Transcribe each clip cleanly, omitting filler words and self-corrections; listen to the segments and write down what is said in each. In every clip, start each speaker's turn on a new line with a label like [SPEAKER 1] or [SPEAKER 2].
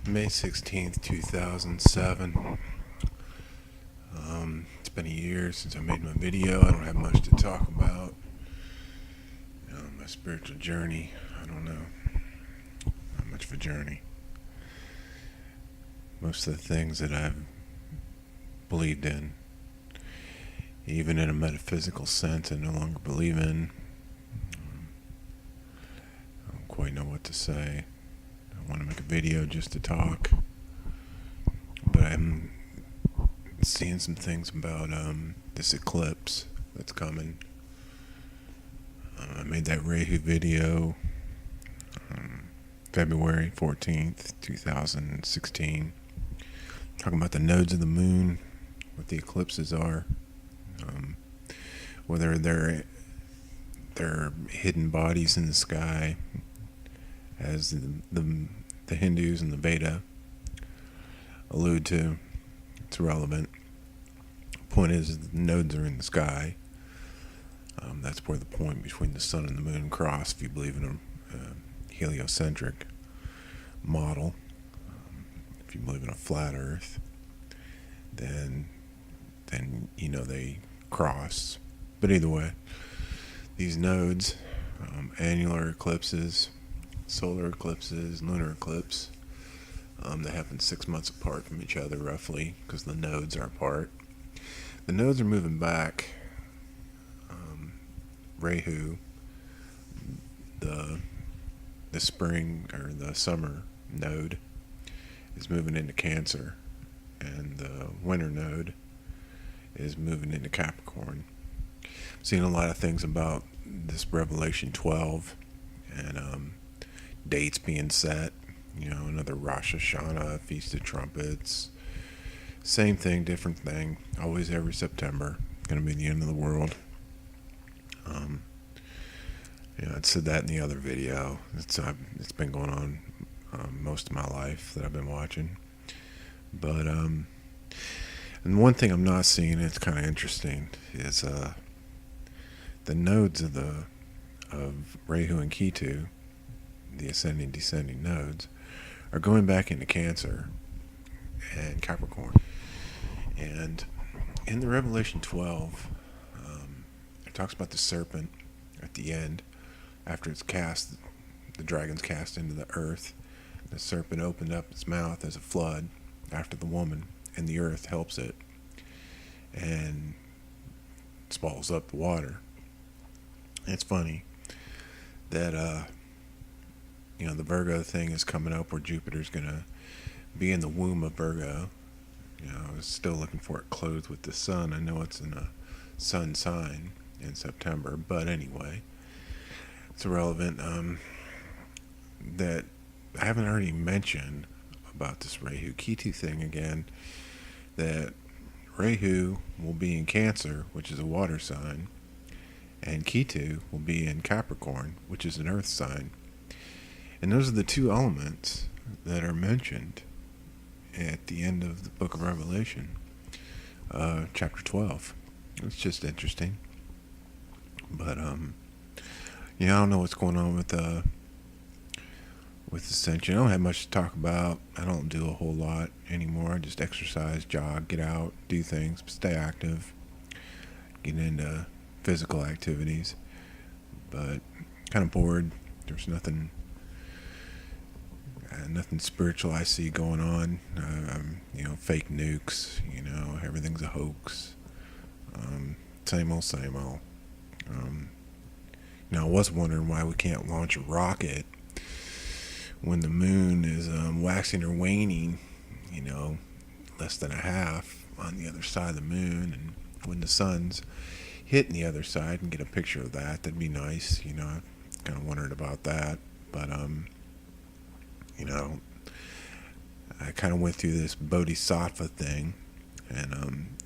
[SPEAKER 1] May 16th, 2007. It's been a year since I made my video. I don't have much to talk about. My spiritual journey, I don't know. Not much of a journey. Most of the things that I've believed in, even in a metaphysical sense, I no longer believe in. I don't quite know what to say. I want to make a video just to talk. But I'm seeing some things about this eclipse that's coming. I made that Rahu video February 14th, 2016, talking about the nodes of the moon, what the eclipses are, whether they're hidden bodies in the sky, as the Hindus and the Veda allude to. It's irrelevant. Point is, the nodes are in the sky. That's where the point between the sun and the moon cross, if you believe in a heliocentric model. If you believe in a flat earth, then they cross. But either way, these nodes, annular eclipses, solar eclipses, lunar eclipse, they happen 6 months apart from each other roughly, because the nodes are apart. The nodes are moving back. Rahu, the spring or the summer node, is moving into Cancer, and the winter node is moving into Capricorn. Seeing a lot of things about this Revelation 12 and dates being set. Another Rosh Hashanah, Feast of Trumpets. Same thing, different thing. Always every September. Going to be the end of the world. I'd said that in the other video. It's been going on most of my life that I've been watching. But and one thing I'm not seeing, it's kind of interesting, is the nodes of Rahu and Ketu, the ascending descending nodes, are going back into Cancer and Capricorn. And in the Revelation 12, it talks about the serpent at the end. After it's cast, the dragon's cast into the earth, the serpent opened up its mouth as a flood after the woman, and the earth helps it and swallows up the water. And it's funny that the Virgo thing is coming up, where Jupiter's gonna be in the womb of Virgo. I was still looking for it clothed with the sun. I know it's in a sun sign in September, but anyway, it's irrelevant. That I haven't already mentioned about this Rahu Ketu thing again, that Rahu will be in Cancer, which is a water sign, and Ketu will be in Capricorn, which is an earth sign. And those are the two elements that are mentioned at the end of the book of Revelation, chapter 12. It's just interesting. But I don't know what's going on with Ascension. I don't have much to talk about. I don't do a whole lot anymore. I just exercise, jog, get out, do things, stay active, get into physical activities. But kind of bored. There's nothing spiritual I see going on. Fake nukes. Everything's a hoax. Same old, same old. I was wondering why we can't launch a rocket when the moon is waxing or waning, less than a half on the other side of the moon, and when the sun's hitting the other side, and get a picture of that. That'd be nice. I kind of wondered about that, but I kind of went through this Bodhisattva thing, and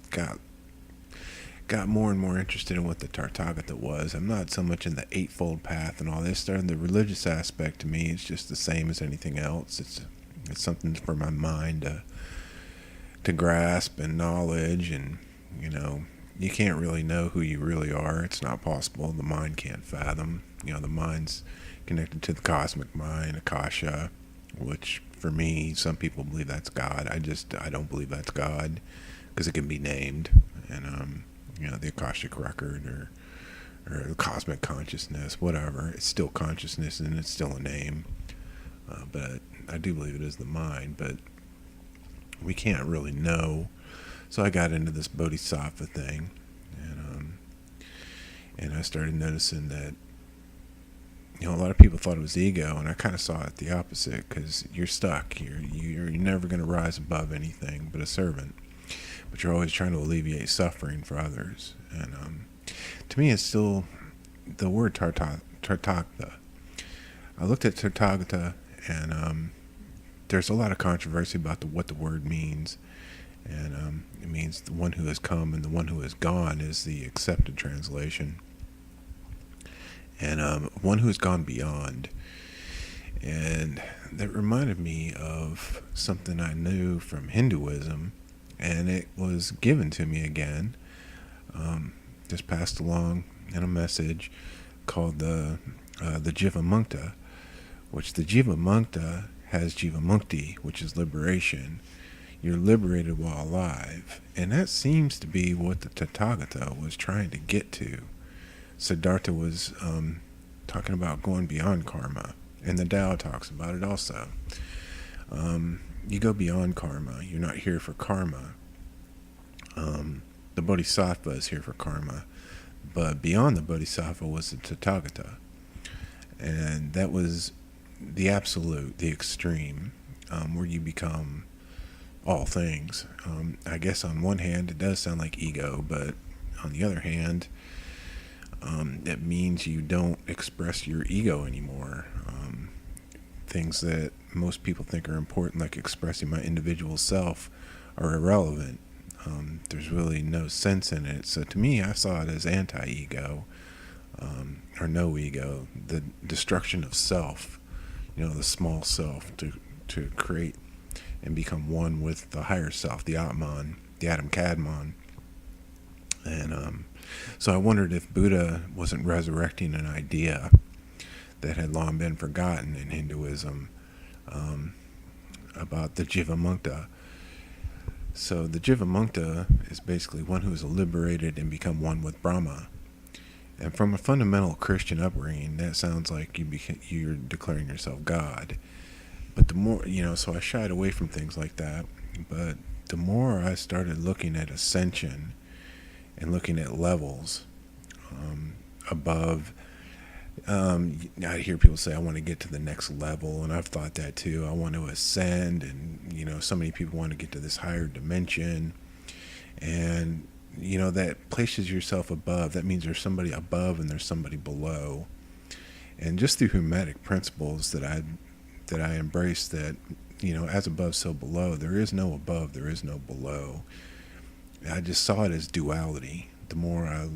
[SPEAKER 1] got more and more interested in what the Tathagata was. I'm not so much in the Eightfold Path and all this. The religious aspect to me is just the same as anything else. It's something for my mind to grasp, and knowledge, and you can't really know who you really are. It's not possible. The mind can't fathom. The mind's connected to the cosmic mind, Akasha, which For me, some people believe that's God. I don't believe that's God, because it can be named, and the Akashic record or the cosmic consciousness, whatever. It's still consciousness and it's still a name. But I do believe it is the mind, but we can't really know. So I got into this Bodhisattva thing, and I started noticing that a lot of people thought it was ego, and I kind of saw it the opposite, because you're stuck. You're never going to rise above anything but a servant, but you're always trying to alleviate suffering for others. And to me, it's still the word Tathagata. I looked at Tathagata, and there's a lot of controversy about what the word means. And it means the one who has come, and the one who has gone is the accepted translation. And one who has gone beyond. And that reminded me of something I knew from Hinduism, and it was given to me again, just passed along in a message called the Jiva Mukta, which the Jiva Mukta has Jiva Mukti, which is liberation. You're liberated while alive. And that seems to be what the Tathagata was trying to get to. Siddhartha was talking about going beyond karma, and the Tao talks about it also. You go beyond karma. You're not here for karma. The Bodhisattva is here for karma, but beyond the Bodhisattva was the Tathagata, and that was the absolute, the extreme, where you become all things. I guess on one hand it does sound like ego, but on the other hand, it means you don't express your ego anymore. Things that most people think are important, like expressing my individual self, are irrelevant. There's really no sense in it. So to me, I saw it as anti-ego, or no ego, the destruction of self, the small self, to create and become one with the higher self, the Atman, the Adam Kadmon. And so I wondered if Buddha wasn't resurrecting an idea that had long been forgotten in Hinduism, about the Jiva Mukta. So the Jiva Mukta is basically one who is liberated and become one with Brahma. And from a fundamental Christian upbringing, that sounds like you're declaring yourself God. But the more, so I shied away from things like that. But the more I started looking at ascension and looking at levels above, I hear people say, I want to get to the next level, and I've thought that too. I want to ascend, and so many people want to get to this higher dimension, and that places yourself above. That means there's somebody above and there's somebody below. And just through hermetic principles that I embrace, that as above so below, there is no above, there is no below. I just saw it as duality. The more I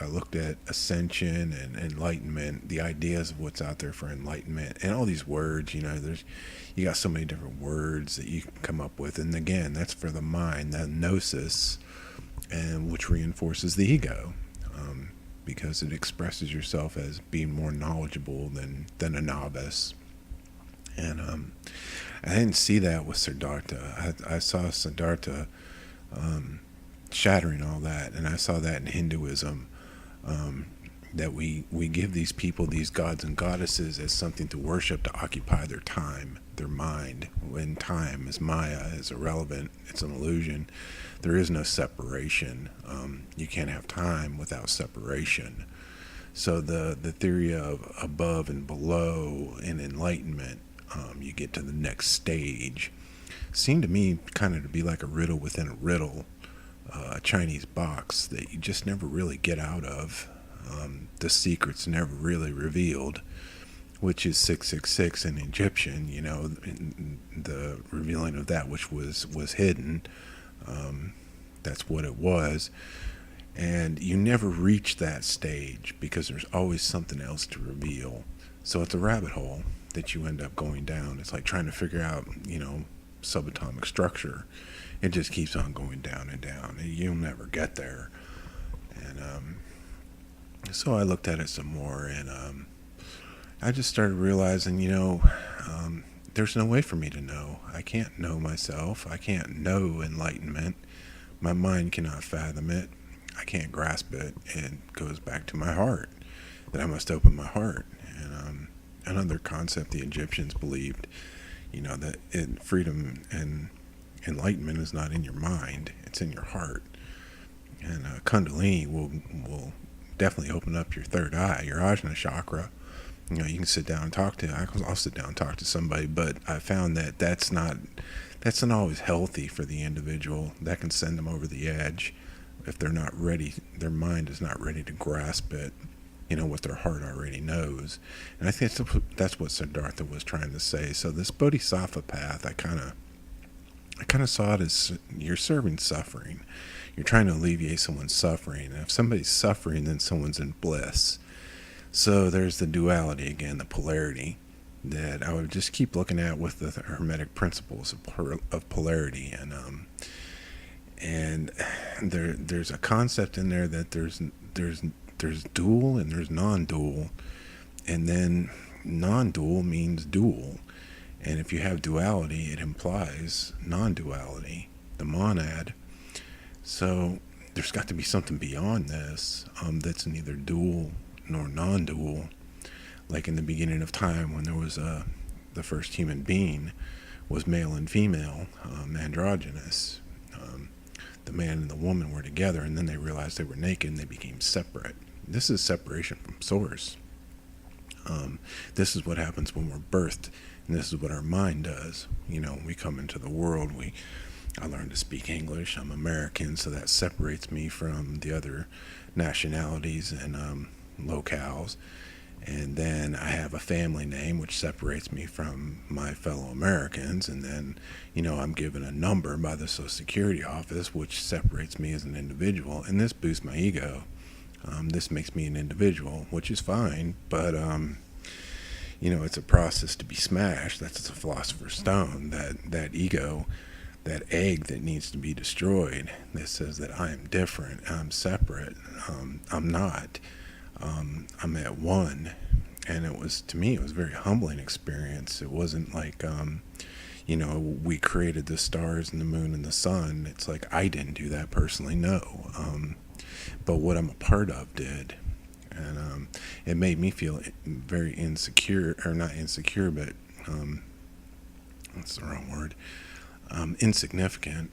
[SPEAKER 1] looked at ascension and enlightenment, the ideas of what's out there for enlightenment, and all these words, you got so many different words that you can come up with. And again, that's for the mind, that gnosis, and which reinforces the ego, because it expresses yourself as being more knowledgeable than a novice. And I didn't see that with Siddhartha. I saw Siddhartha shattering all that, and I saw that in Hinduism, that we give these people, these gods and goddesses, as something to worship, to occupy their time, their mind. When time is Maya, is irrelevant, it's an illusion. There is no separation. You can't have time without separation. So the theory of above and below and enlightenment, you get to the next stage, seemed to me kind of to be like a riddle within a riddle, a Chinese box that you just never really get out of. The secret's never really revealed, which is 666 in Egyptian, the revealing of that which was hidden. That's what it was. And you never reach that stage because there's always something else to reveal. So it's a rabbit hole that you end up going down. It's like trying to figure out, subatomic structure. It just keeps on going down and down, and you'll never get there. And so I looked at it some more, and I just started realizing, there's no way for me to know. I can't know myself. I can't know enlightenment. My mind cannot fathom it. I can't grasp it. It goes back to my heart, that I must open my heart. And another concept the Egyptians believed, that freedom and enlightenment is not in your mind, it's in your heart. And Kundalini will definitely open up your third eye, your Ajna chakra. You can sit down and talk to. I'll sit down and talk to somebody, but I found that that's not always healthy for the individual. That can send them over the edge if they're not ready. Their mind is not ready to grasp it. What their heart already knows. And I think that's what Siddhartha was trying to say. So this Bodhisattva path, I kind of saw it as you're serving suffering. You're trying to alleviate someone's suffering. And if somebody's suffering, then someone's in bliss. So there's the duality again, the polarity that I would just keep looking at with the Hermetic principles of polarity. And there's a concept in there that there's dual and there's non-dual, and then non-dual means dual. And if you have duality, it implies non-duality, the monad. So there's got to be something beyond this that's neither dual nor non-dual. Like in the beginning of time, when there was the first human being was male and female, androgynous. The man and the woman were together, and then they realized they were naked and they became separate. This is separation from source. This is what happens when we're birthed, and this is what our mind does. We come into the world, I learned to speak English, I'm American, so that separates me from the other nationalities and locales. And then I have a family name, which separates me from my fellow Americans. And then, I'm given a number by the Social Security office, which separates me as an individual. And this boosts my ego. This makes me an individual, which is fine. But, it's a process to be smashed. That's the philosopher's stone, that ego, that egg that needs to be destroyed, that says that I am different, I'm separate, I'm not. I'm at one. And to me, it was a very humbling experience. It wasn't like, we created the stars and the moon and the sun. It's like, I didn't do that personally, no. But what I'm a part of did. And it made me feel very insecure, or not insecure, but, that's the wrong word, insignificant.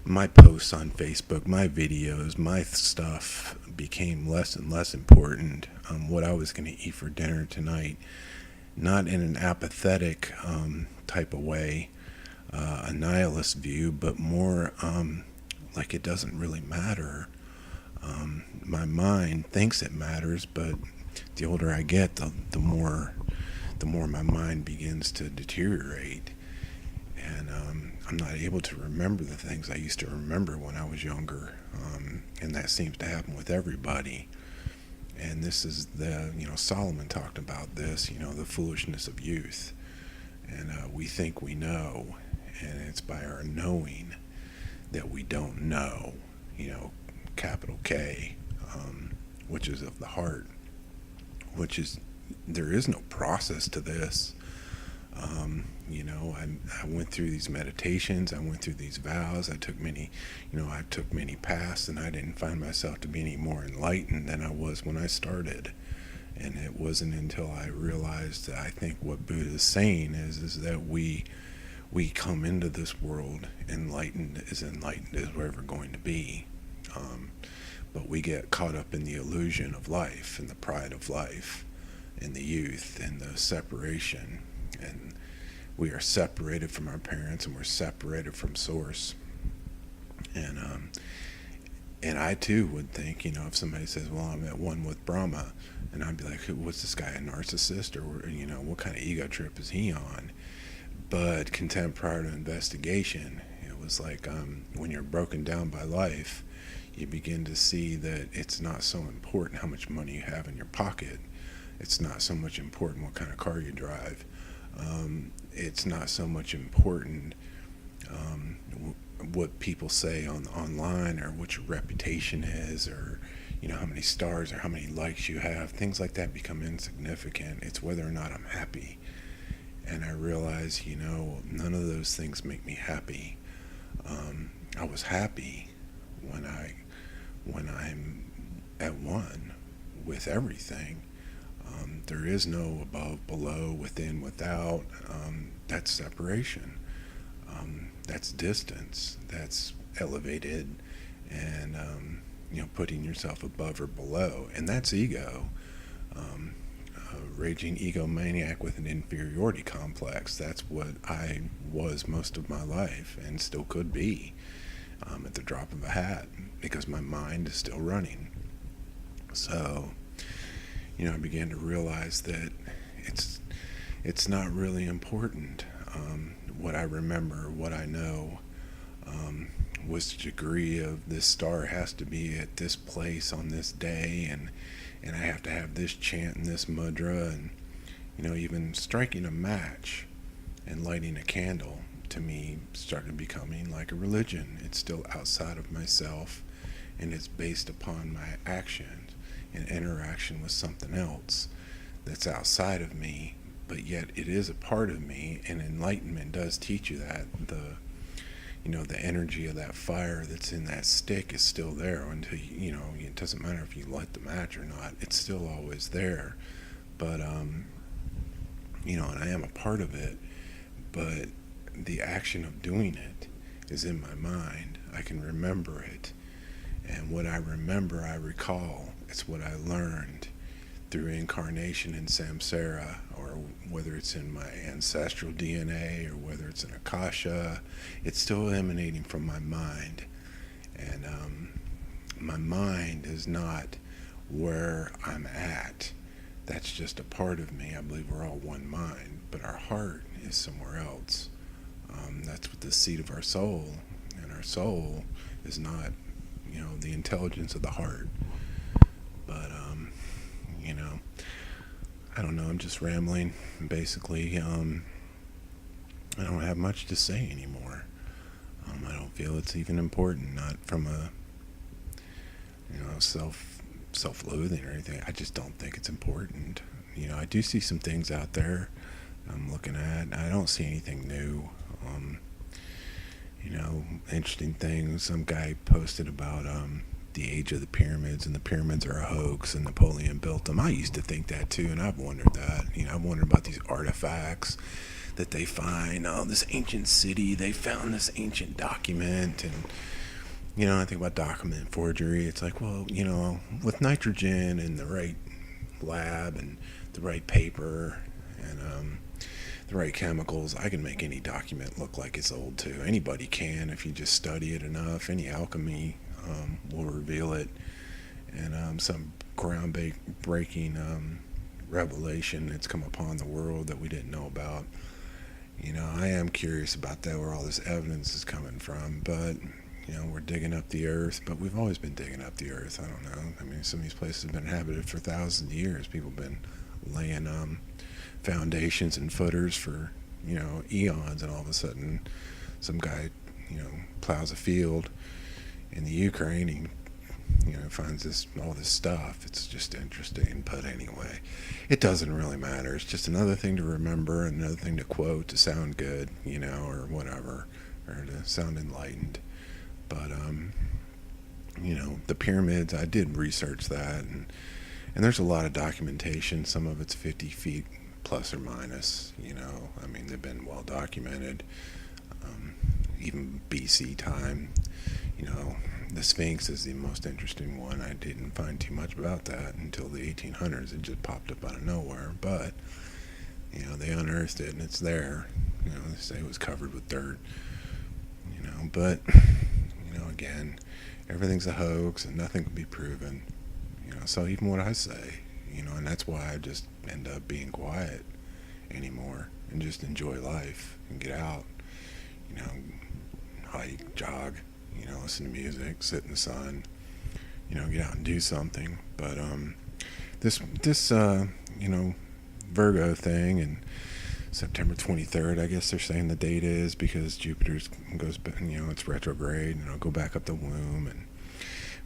[SPEAKER 1] My posts on Facebook, my videos, my stuff became less and less important. What I was going to eat for dinner tonight, not in an apathetic type of way, a nihilist view, but more like it doesn't really matter. My mind thinks it matters, but the older I get, the more my mind begins to deteriorate. And I'm not able to remember the things I used to remember when I was younger. And that seems to happen with everybody. And this is Solomon talked about this, the foolishness of youth. And we think we know, and it's by our knowing that we don't know, capital K, which is of the heart, there is no process to this. I went through these meditations, I went through these vows, I took many paths, and I didn't find myself to be any more enlightened than I was when I started. And it wasn't until I realized that I think what Buddha is saying is that we come into this world enlightened as we're ever going to be. But we get caught up in the illusion of life and the pride of life and the youth and the separation. And we are separated from our parents, and we're separated from source. And I too would think, if somebody says, well, I'm at one with Brahma, and I'd be like, what's this guy, a narcissist, or what kind of ego trip is he on? But contempt prior to investigation, it was like when you're broken down by life, you begin to see that it's not so important how much money you have in your pocket. It's not so much important what kind of car you drive. It's not so much important what people say online, or what your reputation is, or how many stars or how many likes you have. Things like that become insignificant. It's whether or not I'm happy. And I realized, none of those things make me happy. I was happy when I'm at one with everything. There is no above, below, within, without. That's separation. That's distance. That's elevated, and putting yourself above or below, and that's ego. Raging egomaniac with an inferiority complex. That's what I was most of my life, and still could be, at the drop of a hat, because my mind is still running. So, I began to realize that it's not really important. What I remember, what I know, was the degree of this star has to be at this place on this day, and I have to have this chant and this mudra, and even striking a match and lighting a candle to me started becoming like a religion. It's still outside of myself, and it's based upon my actions and interaction with something else that's outside of me, but yet it is a part of me. And enlightenment does teach you that the energy of that fire that's in that stick is still there until it doesn't matter if you light the match or not, it's still always there. But and I am a part of it, but the action of doing it is in my mind. I can remember it, and what I remember I recall. It's what I learned through incarnation in samsara, or whether it's in my ancestral DNA or whether it's in Akasha. It's still emanating from my mind, and my mind is not where I'm at. That's just a part of me. I believe we're all one mind, but our heart is somewhere else. That's what the seat of our soul, and our soul is not the intelligence of the heart. But I don't know, I'm just rambling. Basically, I don't have much to say anymore. I don't feel it's even important, not from a self-loathing or anything. I just don't think it's important. I do see some things out there I'm looking at. I don't see anything new. Interesting things. Some guy posted about the age of the pyramids, and the pyramids are a hoax, and Napoleon built them. I used to think that too, and I've wondered that. I've wondered about these artifacts that they find. Oh, this ancient city, they found this ancient document, and I think about document forgery. It's like, well, with nitrogen and the right lab and the right paper and the right chemicals, I can make any document look like it's old too. Anybody can if you just study it enough. Any alchemy will reveal it, and some groundbreaking revelation that's come upon the world that we didn't know about. I am curious about that, where all this evidence is coming from, but we're digging up the earth, but we've always been digging up the earth. I don't know. Some of these places have been inhabited for thousands of years. People have been laying foundations and footers for eons, and all of a sudden some guy plows a field in the Ukraine, he finds all this stuff. It's just interesting. But anyway, it doesn't really matter. It's just another thing to remember, another thing to quote to sound good, or whatever, or to sound enlightened. But the pyramids, I did research that, and there's a lot of documentation. Some of it's 50 feet plus or minus. They've been well documented, even BC time. The Sphinx is the most interesting one. I didn't find too much about that until the 1800s. It just popped up out of nowhere. But they unearthed it, and it's there. They say it was covered with dirt. But again, everything's a hoax, and nothing can be proven. So even what I say, and that's why I just end up being quiet anymore and just enjoy life and get out, hike, jog, listen to music, sit in the sun, get out and do something. But this Virgo thing, and September 23rd, I guess they're saying the date is, because Jupiter's goes, it's retrograde, and it'll go back up the womb. And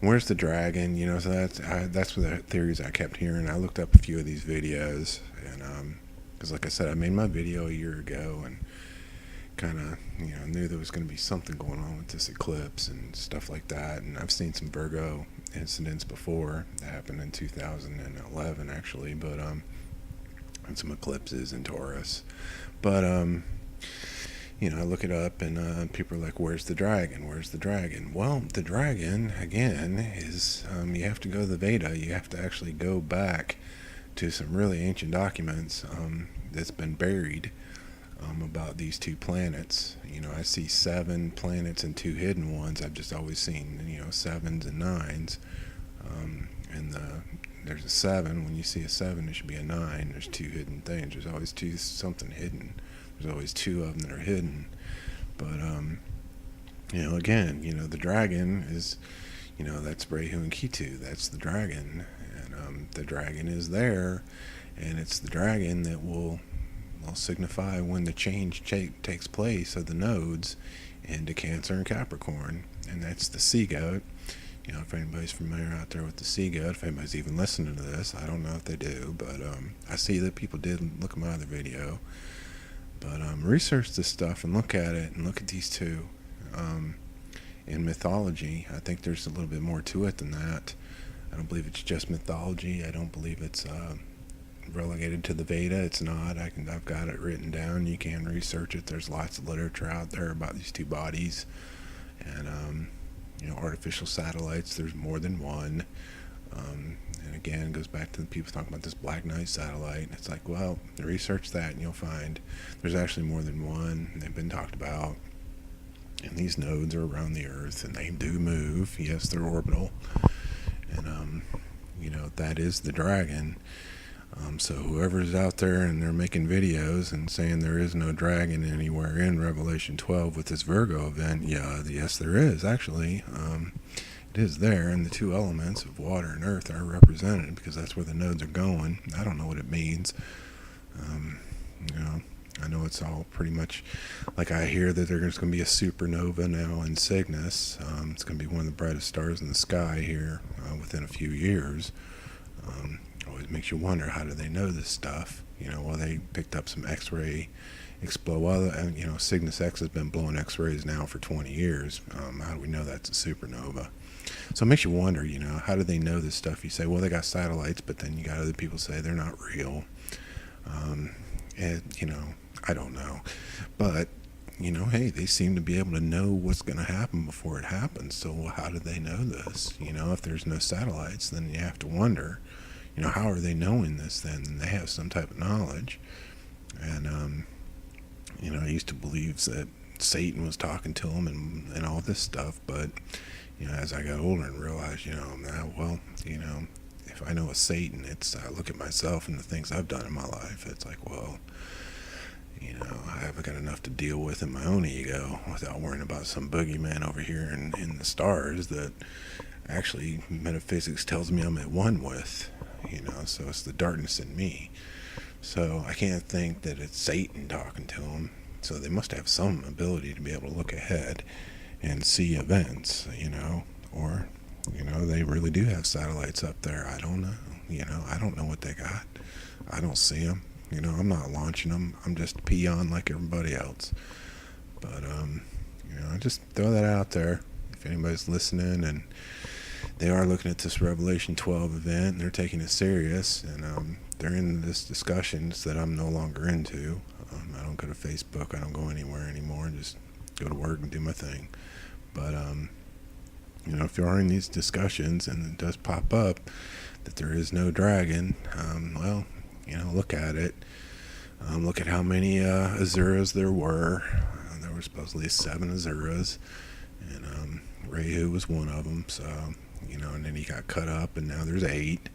[SPEAKER 1] where's the dragon? So that's what the theories I kept hearing. I looked up a few of these videos, and Because like I said, I made my video a year ago and kind of, knew there was going to be something going on with this eclipse and stuff like that. And I've seen some Virgo incidents before that happened in 2011 actually, but and some eclipses in Taurus. But I look it up and people are like, where's the dragon? Where's the dragon? Well, the dragon, again, is you have to go to the Veda. You have to actually go back to some really ancient documents that's been buried about these two planets. I see 7 planets and 2 hidden ones. I've just always seen, 7s and 9s. There's a 7. When you see a 7, there should be a 9. There's 2 hidden things. There's always something hidden. There's always 2 of them that are hidden. But, again, the dragon is, that's Rahu and Ketu. That's the dragon. And the dragon is there. And it's the dragon that will signify when the change takes place of the nodes into Cancer and Capricorn. And that's the sea goat. If anybody's familiar out there with the sea goat, if anybody's even listening to this, I don't know if they do, but I see that people did look at my other video. But research this stuff and look at it and look at these two. In mythology, I think there's a little bit more to it than that. I don't believe it's just mythology. I don't believe it's relegated to the Veda. It's not. I've got it written down. You can research it. There's lots of literature out there about these two bodies. And artificial satellites, there's more than one. And again, it goes back to the people talking about this Black Knight satellite. It's like, well, research that and you'll find there's actually more than one. They've been talked about. And these nodes are around the Earth, and they do move. Yes, they're orbital. And, that is the dragon. So whoever's out there and they're making videos and saying there is no dragon anywhere in Revelation 12 with this Virgo event, yes, there is, actually. It is there, and the 2 elements of water and earth are represented because that's where the nodes are going. I don't know what it means. I know it's all pretty much like I hear that there's going to be a supernova now in Cygnus. It's going to be one of the brightest stars in the sky here within a few years. Always makes you wonder, how do they know this stuff? They picked up some X-ray Cygnus X has been blowing X-rays now for 20 years. How do we know that's a supernova? So it makes you wonder, how do they know this stuff? You say, well, they got satellites, but then you got other people say they're not real. I don't know. But, hey, they seem to be able to know what's going to happen before it happens. So how do they know this? If there's no satellites, then you have to wonder, how are they knowing this then? And they have some type of knowledge. And, I used to believe that Satan was talking to them and all this stuff. But, as I got older and realized, if I know a Satan, I look at myself and the things I've done in my life. It's like, well, I haven't got enough to deal with in my own ego without worrying about some boogeyman over here in the stars that actually metaphysics tells me I'm at one with, so it's the darkness in me. So I can't think that it's Satan talking to them. So they must have some ability to be able to look ahead and see events, or, they really do have satellites up there. I don't know. I don't know what they got. I don't see them. I'm not launching them. I'm just a peon like everybody else. But, I just throw that out there. If anybody's listening and they are looking at this Revelation 12 event and they're taking it serious, and they're in this discussions that I'm no longer into. I don't go to Facebook. I don't go anywhere anymore. Just go to work and do my thing. But, if you are in these discussions and it does pop up that there is no dragon, look at it. Look at how many Azuras there were. There were supposedly 7 Azuras, and Rahu was one of them. So, and then he got cut up, and now there's 8.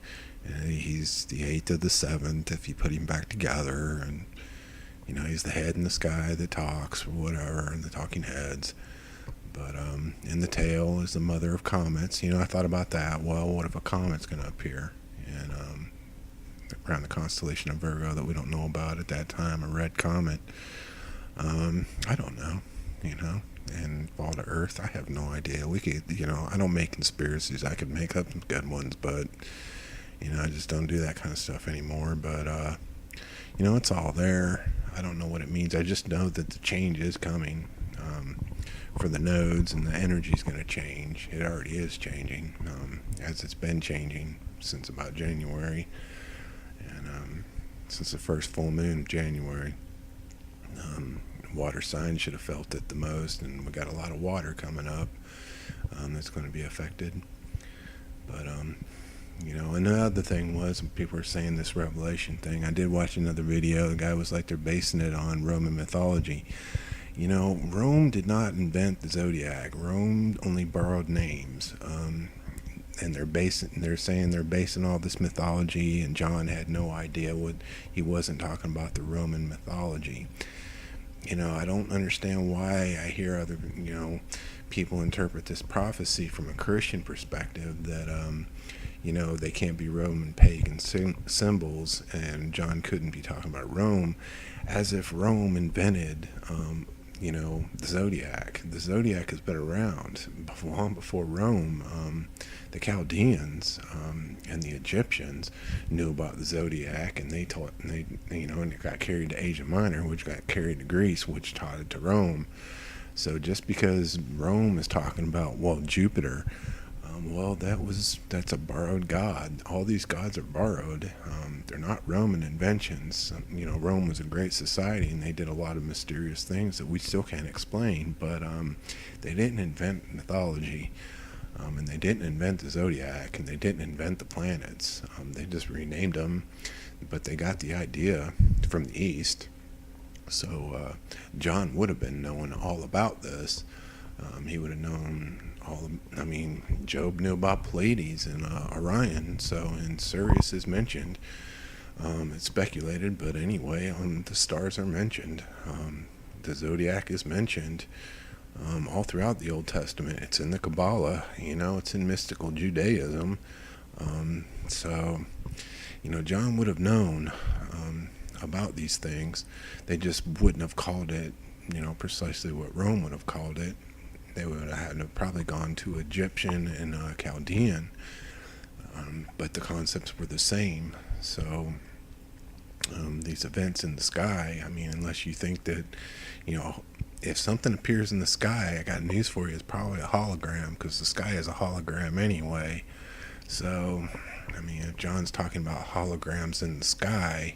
[SPEAKER 1] And he's the 8th of the 7th if you put him back together. And, he's the head in the sky that talks, or whatever, and the talking heads. But in the tail is the mother of comets. I thought about that. Well, what if a comet's going to appear? And around the constellation of Virgo that we don't know about at that time, a red comet. I don't know, and fall to Earth. I have no idea. We could, I don't make conspiracies. I could make up some good ones, but, I just don't do that kind of stuff anymore. But, it's all there. I don't know what it means. I just know that the change is coming for the nodes, and the energy is going to change. It already is changing, as it's been changing since about January, and since the first full moon of January. Water signs should have felt it the most, and we got a lot of water coming up that's going to be affected. But and the other thing was, people were saying this revelation thing. I did watch another video. The guy was like, they're basing it on Roman mythology. Rome did not invent the zodiac. Rome only borrowed names. And they're saying they're basing all this mythology, and John had no idea he wasn't talking about the Roman mythology. I don't understand why I hear other, people interpret this prophecy from a Christian perspective that, they can't be Roman pagan symbols, and John couldn't be talking about Rome, as if Rome invented, the zodiac. The zodiac has been around long before Rome. The Chaldeans and the Egyptians knew about the zodiac, and they taught, and it got carried to Asia Minor, which got carried to Greece, which taught it to Rome. So just because Rome is talking about, Jupiter, that's a borrowed god. All these gods are borrowed. They're not Roman inventions. Rome was a great society, and they did a lot of mysterious things that we still can't explain, but they didn't invent mythology. And they didn't invent the zodiac, and they didn't invent the planets. They just renamed them, but they got the idea from the East. So John would have been knowing all about this. He would have known Job knew about Pleiades and Orion, and Sirius is mentioned. It's speculated, but anyway, the stars are mentioned. The zodiac is mentioned. All throughout the Old Testament. It's in the Kabbalah, it's in mystical Judaism. John would have known about these things. They just wouldn't have called it, precisely what Rome would have called it. They would have probably gone to Egyptian and Chaldean, but the concepts were the same. So these events in the sky, unless you think that, if something appears in the sky, I got news for you, it's probably a hologram, because the sky is a hologram anyway. So, if John's talking about holograms in the sky,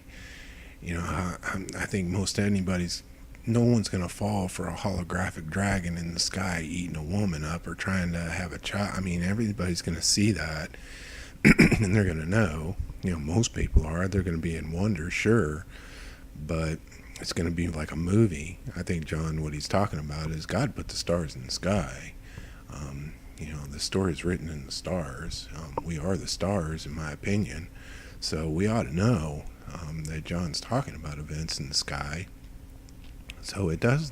[SPEAKER 1] I think no one's going to fall for a holographic dragon in the sky eating a woman up or trying to have a child. Everybody's going to see that, and they're going to know. Most people are. They're going to be in wonder, sure, but it's going to be like a movie. I think John, what he's talking about is God put the stars in the sky. The story is written in the stars. We are the stars, in my opinion. So we ought to know that John's talking about events in the sky. So it does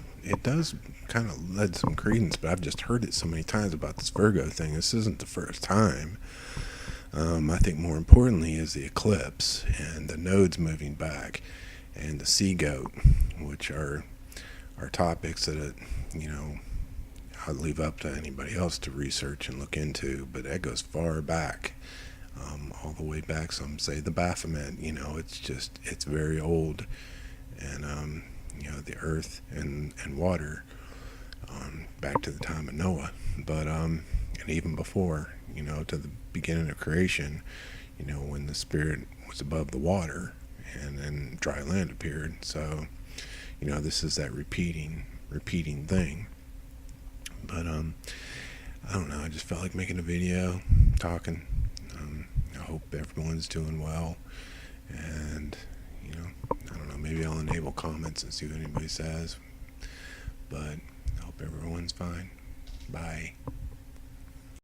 [SPEAKER 1] kind of lend some credence, but I've just heard it so many times about this Virgo thing. This isn't the first time. I think more importantly is the eclipse and the nodes moving back, and the sea goat, which are topics that I'll leave up to anybody else to research and look into, but that goes far back, all the way back. Some say the Baphomet. It's very old, and the earth and water, back to the time of Noah, but and even before, to the beginning of creation, when the spirit was above the water, and then dry land appeared. So, this is that repeating thing. But I don't know. I just felt like making a video, talking. I hope everyone's doing well, and I don't know. Maybe I'll enable comments and see what anybody says. But I hope everyone's fine. Bye.